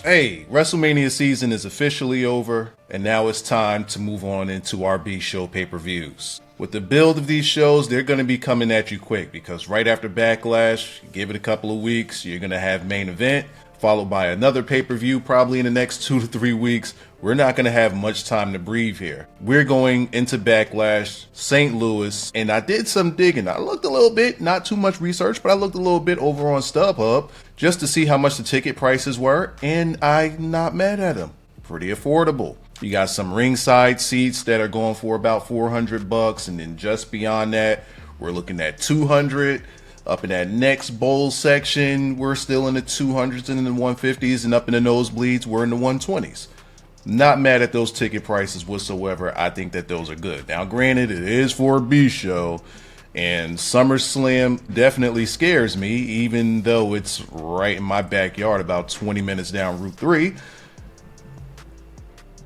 Hey, WrestleMania season is officially over, and now it's time to move on into our B show pay-per-views. With the build of these shows, they're going to be coming at you quick because right after Backlash, give it a couple of weeks, you're going to have main event, followed by another pay-per-view probably in the next 2 to 3 weeks. We're not going to have much time to breathe here. We're going into Backlash, St. Louis, and I did some digging. I looked a little bit, not too much research, but I looked a little bit over on StubHub just to see how much the ticket prices were, and I'm not mad at them. Pretty affordable. You got some ringside seats that are going for about $400, and then just beyond that, we're looking at $200. Up in that next bowl section, we're still in the 200s and in the 150s, and up in the nosebleeds, we're in the 120s. Not mad at those ticket prices whatsoever. I think that those are good. Now, granted, it is for a B show, and SummerSlam definitely scares me, even though it's right in my backyard, about 20 minutes down Route 3.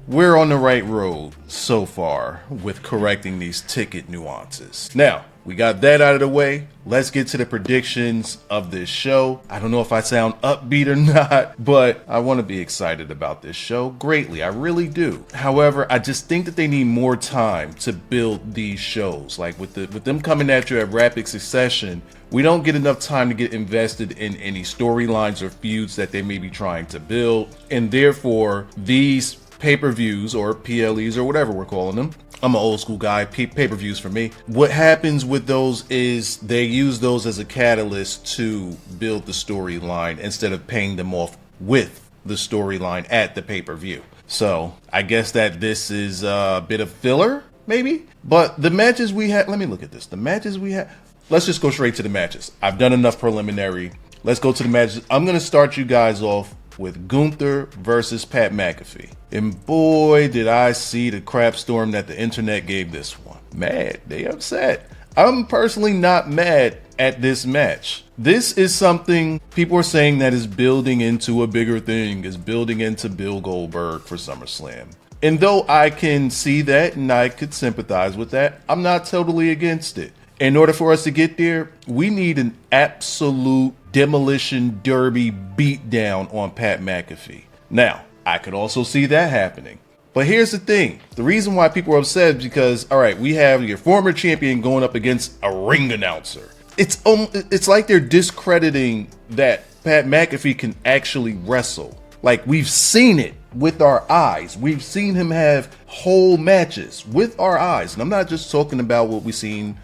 We're on the right road so far with correcting these ticket nuances. Now, we got that out of the way. Let's get to the predictions of this show. I don't know if I sound upbeat or not, but I want to be excited about this show greatly. I really do. However, I just think that they need more time to build these shows. Like with them coming at you at rapid succession, we don't get enough time to get invested in any storylines or feuds that they may be trying to build. And therefore, these pay-per-views or PLEs or whatever we're calling them. I'm an old school guy, pay-per-views for me. What happens with those is they use those as a catalyst to build the storyline instead of paying them off with the storyline at the pay-per-view. So I guess that this is a bit of filler, maybe. But the matches we had, let me look at this. The matches we had, let's just go straight to the matches. I've done enough preliminary. Let's go to the matches. I'm going to start you guys off with Gunther versus Pat McAfee. And boy, did I see the crap storm that the internet gave this one. Mad. They upset. I'm personally not mad at this match. This is something people are saying that is building into a bigger thing, is building into Bill Goldberg for SummerSlam. And though I can see that and I could sympathize with that, I'm not totally against it. In order for us to get there, we need an absolute demolition derby beatdown on Pat McAfee. Now, I could also see that happening. But here's the thing. The reason why people are upset is because, all right, we have your former champion going up against a ring announcer. It's like they're discrediting that Pat McAfee can actually wrestle. Like, we've seen it with our eyes. We've seen him have whole matches with our eyes. And I'm not just talking about what we've seen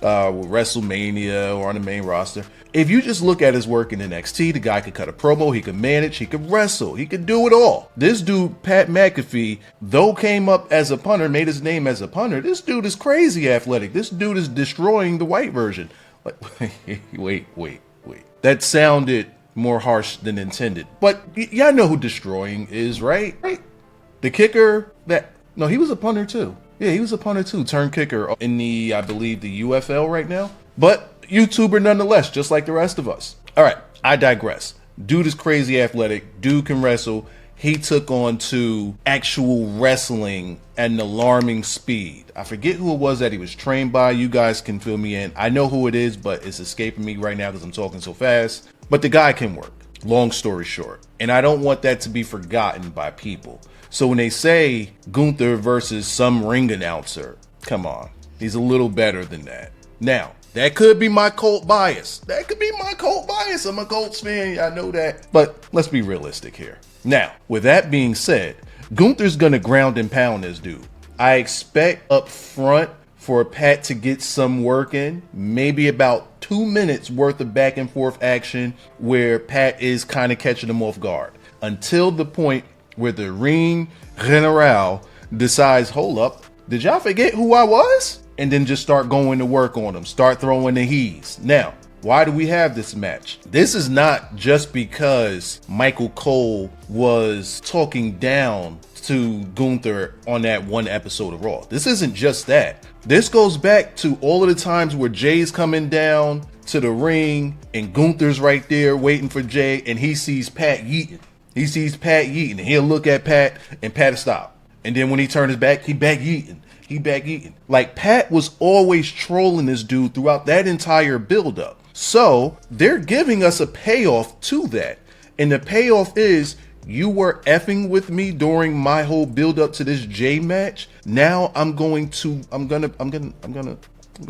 with WrestleMania or on the main roster. If you just look at his work in NXT, the guy could cut a promo, he could manage, he could wrestle, he could do it all. This dude, Pat McAfee, though came up as a punter, made his name as a punter, this dude is crazy athletic. This dude is destroying the white version. Wait. That sounded more harsh than intended. But y'all know who destroying is, right? The kicker no, he was a punter too. Yeah, he was a punter too, turn kicker in I believe the UFL right now. But YouTuber nonetheless, just like the rest of us. All right, I digress. Dude is crazy athletic. Dude can wrestle. He took on to actual wrestling at an alarming speed. I forget who it was that he was trained by. You guys can fill me in. I know who it is, but it's escaping me right now because I'm talking so fast. But the guy can work. Long story short. And I don't want that to be forgotten by people. So when they say Gunther versus some ring announcer, come on. He's a little better than that. Now, that could be my Colt bias. I'm a Colts fan. I know that. But let's be realistic here. Now, with that being said, Gunther's going to ground and pound this dude. I expect up front for Pat to get some work in, maybe about 2 minutes worth of back and forth action where Pat is kind of catching him off guard until the point where the ring general decides, hold up, did y'all forget who I was? And then just start going to work on him, start throwing the he's. Now, why do we have this match? This is not just because Michael Cole was talking down to Gunther on that one episode of Raw. This isn't just that. This goes back to all of the times where Jey's coming down to the ring and Gunther's right there waiting for Jey and he sees Pat yeeting. And he'll look at Pat and Pat will stop. And then when he turns his back, he back yeeting. Like, Pat was always trolling this dude throughout that entire buildup. So they're giving us a payoff to that. And the payoff is You were effing with me during my whole build up to this Jey match. Now I'm gonna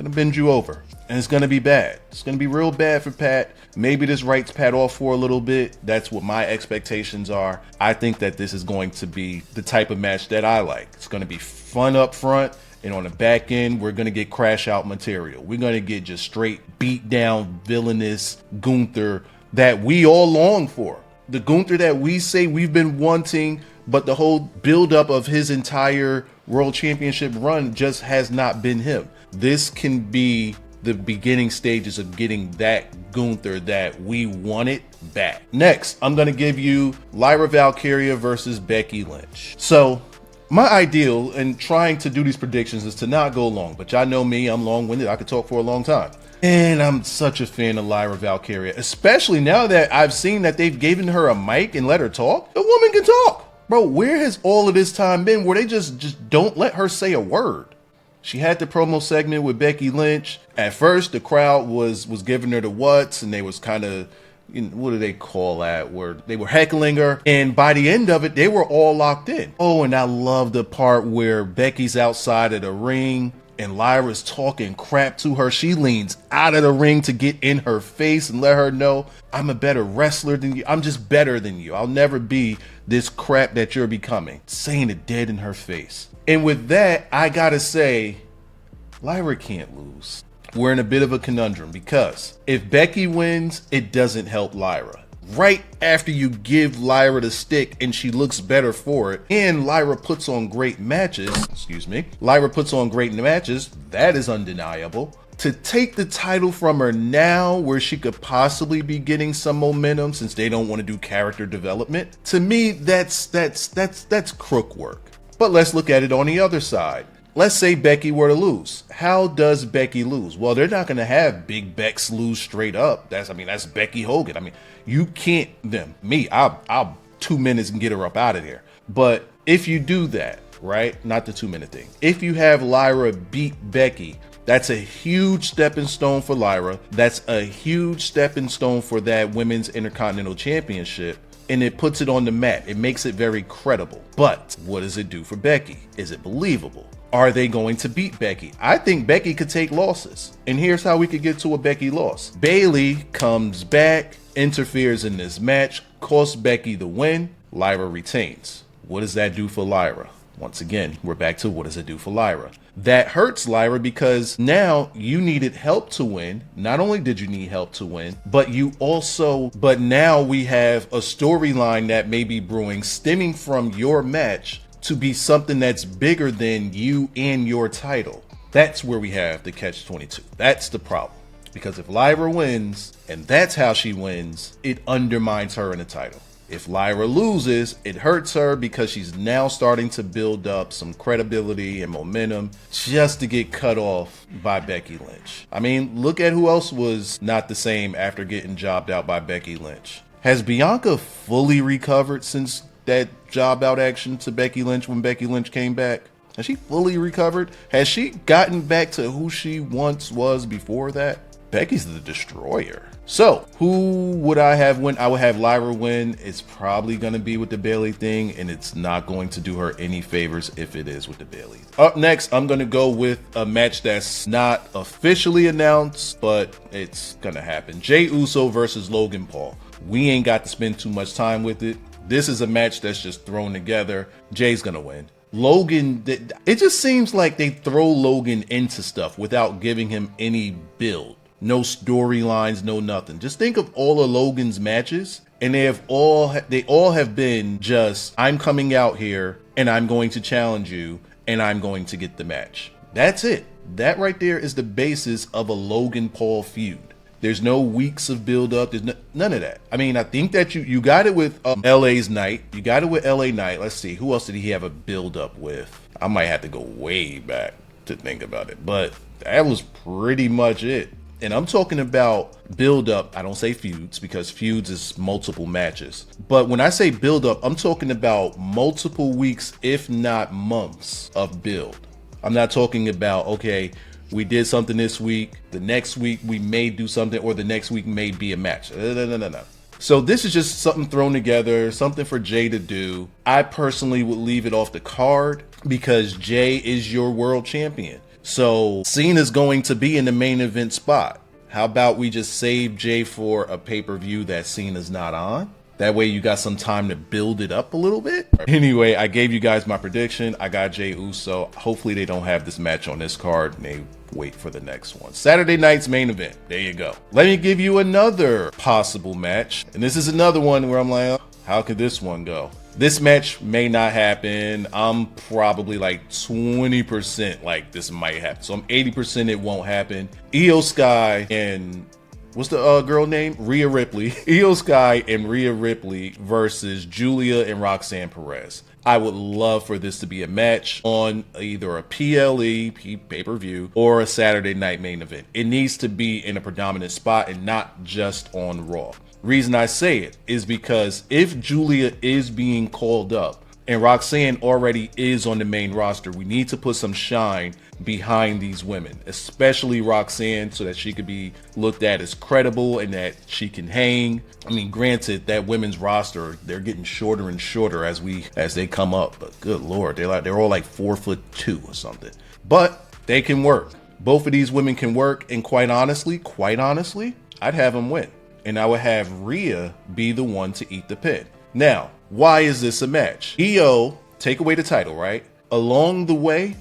bend you over. And it's gonna be bad. It's gonna be real bad for Pat. Maybe this writes Pat off for a little bit. That's what my expectations are. I think that this is going to be the type of match that I like. It's gonna be fun up front, and on the back end, we're gonna get crash out material. We're gonna get just straight beat down, villainous Gunther that we all long for. The Gunther that we say we've been wanting, but the whole buildup of his entire World Championship run just has not been him. This can be the beginning stages of getting that Gunther that we wanted back. Next, I'm going to give you Lyra Valkeria versus Becky Lynch. So my ideal in trying to do these predictions is to not go long, but y'all know me, I'm long-winded. I could talk for a long time. And I'm such a fan of Lyra Valkeria, especially now that I've seen that they've given her a mic and let her talk. The woman can talk. Bro, where has all of this time been where they just don't let her say a word? She had the promo segment with Becky Lynch. At first, the crowd was giving her the what's, and they was kind of, what do they call that? Where they were heckling her. And by the end of it, they were all locked in. Oh, and I love the part where Becky's outside of the ring and Lyra's talking crap to her. She leans out of the ring to get in her face and let her know, I'm a better wrestler than you. I'm just better than you. I'll never be this crap that you're becoming. Saying it dead in her face. And with that, I gotta say, Lyra can't lose. We're in a bit of a conundrum because if Becky wins, it doesn't help Lyra. Right after you give Lyra the stick and she looks better for it, and Lyra puts on great matches, that is undeniable. To take the title from her now where she could possibly be getting some momentum since they don't want to do character development, to me, that's crook work. But let's look at it on the other side. Let's say Becky were to lose. How does Becky lose? Well, they're not going to have Big Bex lose straight up. That's Becky Hogan. You can't, I'll 2 minutes and get her up out of there. But if you do that, right? Not the 2 minute thing. If you have Lyra beat Becky, that's a huge stepping stone for Lyra. That's a huge stepping stone for that Women's Intercontinental Championship. And it puts it on the mat. It makes it very credible. But what does it do for Becky? Is it believable? Are they going to beat Becky? I think Becky could take losses. And here's how we could get to a Becky loss. Bayley comes back, interferes in this match, costs Becky the win. Lyra retains. What does that do for Lyra? Once again, we're back to what does it do for Lyra? That hurts Lyra because now you needed help to win. Not only did you need help to win, but now we have a storyline that may be brewing stemming from your match to be something that's bigger than you and your title. That's where we have the catch-22. That's the problem. Because if Lyra wins, and that's how she wins, it undermines her in the title. If Lyra loses, it hurts her because she's now starting to build up some credibility and momentum just to get cut off by Becky Lynch. Look at who else was not the same after getting jobbed out by Becky Lynch. Has Bianca fully recovered since that job out action to Becky Lynch when Becky Lynch came back? Has she fully recovered? Has she gotten back to who she once was before that? Becky's the destroyer. So, who would I have win? I would have Lyra win. It's probably going to be with the Bayley thing, and it's not going to do her any favors if it is with the Bayley. Up next, I'm going to go with a match that's not officially announced, but it's going to happen. Jey Uso versus Logan Paul. We ain't got to spend too much time with it. This is a match that's just thrown together. Jay's going to win. Logan, it just seems like they throw Logan into stuff without giving him any build. No storylines, no nothing. Just think of all of Logan's matches, and they all have been just, I'm coming out here and I'm going to challenge you and I'm going to get the match. That's it. That right there is the basis of a Logan Paul feud. There's no weeks of build up. There's none of that. I think that you got it with LA's Night. You got it with LA Knight. Let's see. Who else did he have a build up with? I might have to go way back to think about it, but that was pretty much it. And I'm talking about build up. I don't say feuds because feuds is multiple matches. But when I say build up, I'm talking about multiple weeks, if not months of build. I'm not talking about, okay, we did something this week, the next week we may do something, or the next week may be a match. No. So this is just something thrown together, something for Jey to do. I personally would leave it off the card because Jey is your world champion. So Cena's going to be in the main event spot. How about we just save Jey for a pay-per-view that Cena's not on? That way you got some time to build it up a little bit. Anyway, I gave you guys my prediction. I got Jey Uso. Hopefully they don't have this match on this card and they wait for the next one. Saturday night's main event. There you go. Let me give you another possible match. And this is another one where I'm like, how could this one go? This match may not happen. I'm probably like 20% like this might happen. So I'm 80% it won't happen. Io Sky and what's the girl name? Rhea Ripley. Io Sky and Rhea Ripley versus Julia and Roxanne Perez. I would love for this to be a match on either a PLE, pay-per-view, or a Saturday night main event. It needs to be in a predominant spot and not just on Raw. Reason I say it is because if Julia is being called up and Roxanne already is on the main roster, we need to put some shine behind these women, especially Roxanne, so that she could be looked at as credible and that she can hang. I mean, granted, that women's roster, they're getting shorter and shorter as they come up, but good Lord, they're all like 4'2" or something. But they can work. Both of these women can work, and quite honestly, I'd have them win. And I would have Rhea be the one to eat the pin. Now, why is this a match? Io, take away the title, right? Along the way,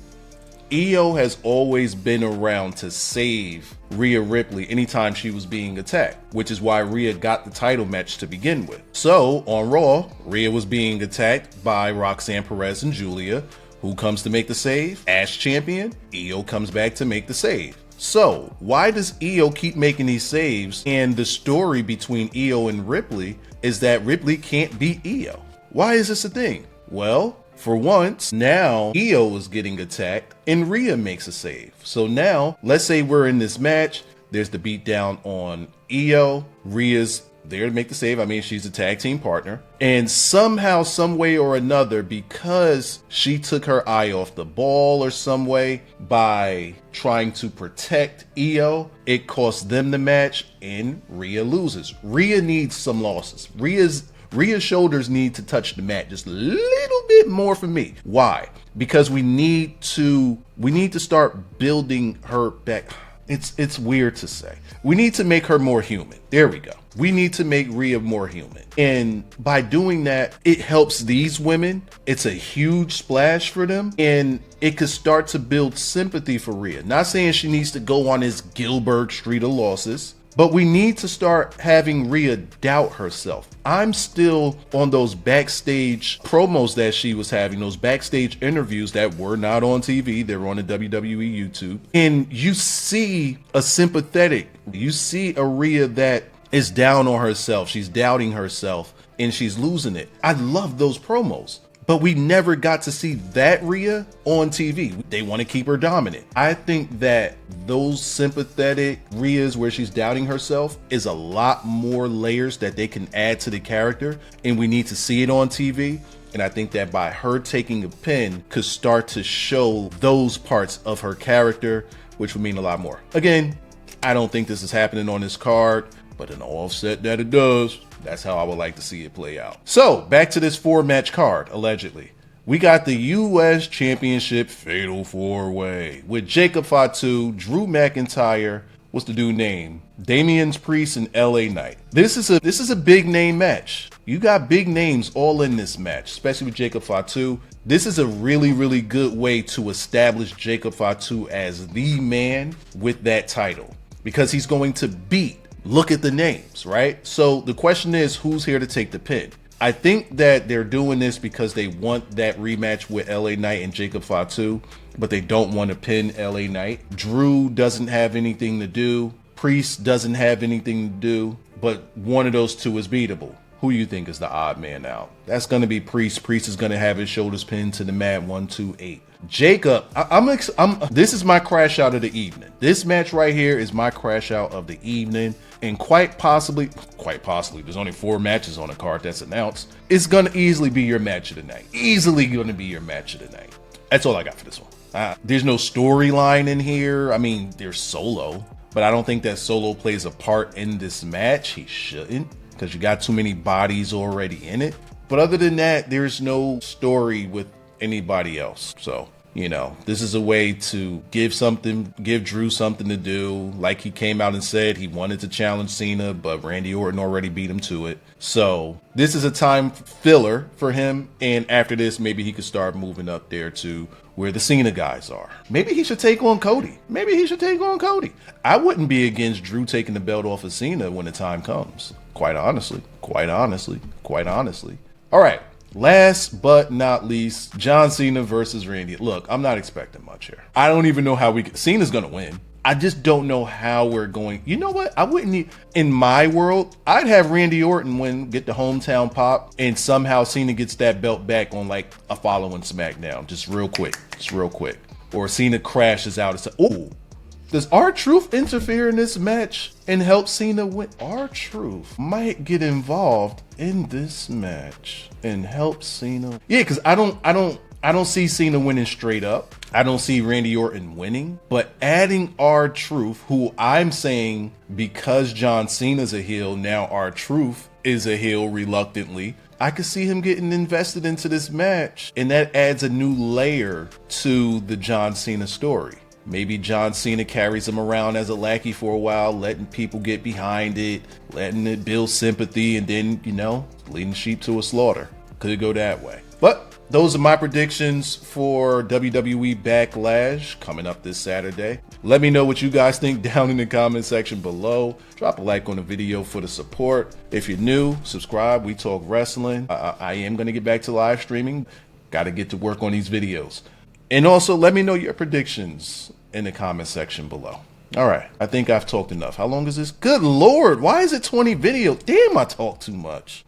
Io has always been around to save Rhea Ripley anytime she was being attacked, which is why Rhea got the title match to begin with. So, on Raw, Rhea was being attacked by Roxanne Perez and Julia. Who comes to make the save? As champion, Io comes back to make the save. So, why does Io keep making these saves? And the story between Io and Ripley is that Ripley can't beat Io. Why is this a thing? Well, for once, now Io is getting attacked and Rhea makes a save. So now, let's say we're in this match. There's the beatdown on Io. Rhea's there to make the save. I mean, she's a tag team partner. And somehow, some way or another, because she took her eye off the ball or some way by trying to protect Io, it cost them the match and Rhea loses. Rhea needs some losses. Rhea's shoulders need to touch the mat just a little bit more for me. Why? Because we need to start building her back. It's weird to say. We need to make her more human. There we go. We need to make Rhea more human. And by doing that, it helps these women. It's a huge splash for them. And it could start to build sympathy for Rhea. Not saying she needs to go on this Gilbert Street of losses, but we need to start having Rhea doubt herself. I'm still on those backstage promos that she was having, those backstage interviews that were not on TV. They were on the WWE YouTube. And you see a Rhea that is down on herself. She's doubting herself and she's losing it. I love those promos. But we never got to see that Rhea on TV. They want to keep her dominant. I think that those sympathetic Rheas where she's doubting herself is a lot more layers that they can add to the character, and we need to see it on TV. And I think that by her taking a pin could start to show those parts of her character, which would mean a lot more. Again, I don't think this is happening on this card, but an offset that it does. That's how I would like to see it play out. So, back to this 4-match card, allegedly. We got the U.S. Championship Fatal 4-Way with Jacob Fatu, Drew McIntyre, what's the dude name? Damian Priest and LA Knight. This is a big name match. You got big names all in this match, especially with Jacob Fatu. This is a really, really good way to establish Jacob Fatu as the man with that title, because he's going to beat. Look at the names, right? So the question is, who's here to take the pin? I think that they're doing this because they want that rematch with LA Knight and Jacob Fatu, but they don't want to pin LA Knight. Drew doesn't have anything to do. Priest doesn't have anything to do, but one of those two is beatable. Who do you think is the odd man out? That's going to be Priest. Priest is going to have his shoulders pinned to the mat. 1, 2, 8. Jacob, this is my crash out of the evening. This match right here is my crash out of the evening. And quite possibly, there's only 4 matches on the card that's announced. It's going to easily be your match of the night. Easily going to be your match of the night. That's all I got for this one. There's no storyline in here. I mean, there's Solo, but I don't think that Solo plays a part in this match. He shouldn't, because because you got too many bodies already in it. But other than that, there's no story with anybody else. So, you know, this is a way to give Drew something to do. Like he came out and said he wanted to challenge Cena, but Randy Orton already beat him to it. So this is a time filler for him. And after this, maybe he could start moving up there to where the Cena guys are. Maybe he should take on Cody. I wouldn't be against Drew taking the belt off of Cena when the time comes. Quite honestly. All right. Last but not least, John Cena versus Randy. Look, I'm not expecting much here. I don't even know how Cena's going to win. I just don't know how we're going. You know what? I wouldn't, in my world, I'd have Randy Orton win, get the hometown pop, and somehow Cena gets that belt back on like a following SmackDown. Just real quick. Or Cena crashes out and says, "Oh, does R-Truth interfere in this match and help Cena win?" R-Truth might get involved in this match and help Cena. Yeah, because I don't see Cena winning straight up. I don't see Randy Orton winning. But adding R-Truth, who I'm saying because John Cena's a heel, now R-Truth is a heel reluctantly. I could see him getting invested into this match, and that adds a new layer to the John Cena story. Maybe John Cena carries him around as a lackey for a while, letting people get behind it, letting it build sympathy, and then, you know, leading sheep to a slaughter. Could go that way. But those are my predictions for WWE Backlash coming up this Saturday. Let me know what you guys think down in the comment section below. Drop a like on the video for the support. If you're new, subscribe. We talk wrestling. I am going to get back to live streaming. Got to get to work on these videos. And also, let me know your predictions in the comment section below. All right, I think I've talked enough. How long is this? Good Lord, why is it 20 videos? Damn, I talk too much.